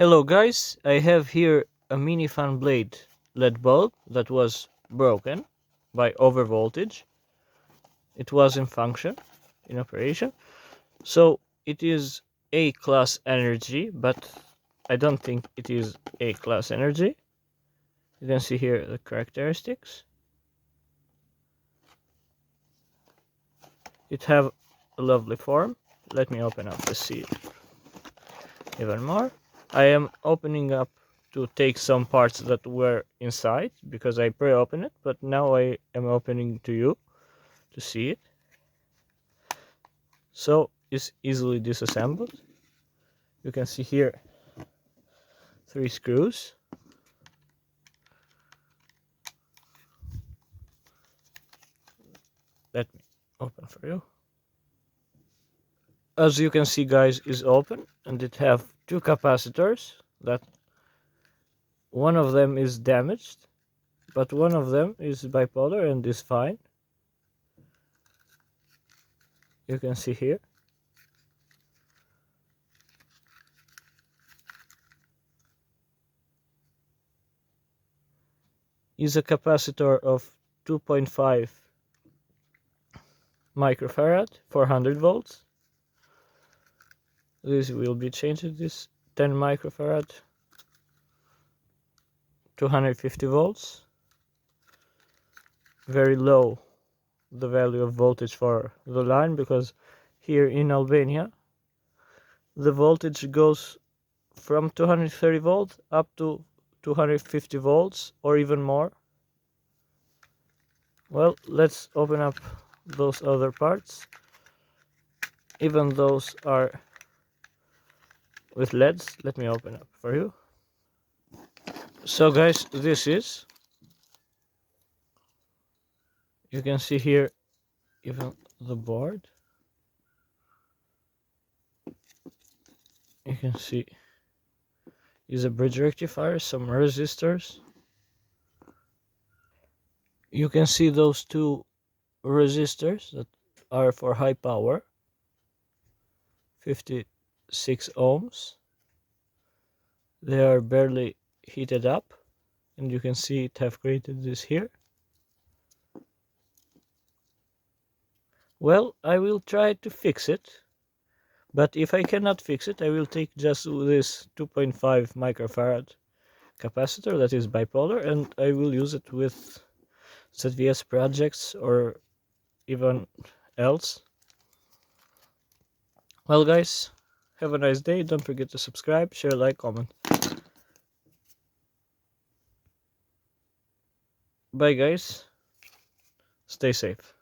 Hello guys, I have here a mini fan blade LED bulb that was broken by overvoltage. It was in function, in operation. So it is A class energy, but I don't think it is A class energy. You can see here the characteristics. It have a lovely form. Let me open up the seal even more. I am opening up to take some parts that were inside because I pre-opened it, but now I am opening to you to see it. So it's easily disassembled. You can see here 3 screws. Let me open for you. As you can see guys, is open and it have 2 capacitors that one of them is damaged, but one of them is bipolar and is fine. You can see here. Is a capacitor of 2.5 microfarad, 400 volts. This will be changed, this 10 microfarad, 250 volts. Very low the value of voltage for the line, because here in Albania the voltage goes from 230 volts up to 250 volts or even more. Well, let's open up those other parts. Even those are with LEDs. Let me open up for you. So guys, this is, you can see here even the board. You can see is a bridge rectifier, some resistors. You can see those 2 resistors that are for high power, 56 ohms. They are barely heated up, and you can see it have created this here. Well, I will try to fix it, but if I cannot fix it, I will take just this 2.5 microfarad capacitor that is bipolar, and I will use it with ZVS projects or even else. Well guys, have a nice day. Don't forget to subscribe, share, like, comment. Bye guys. Stay safe.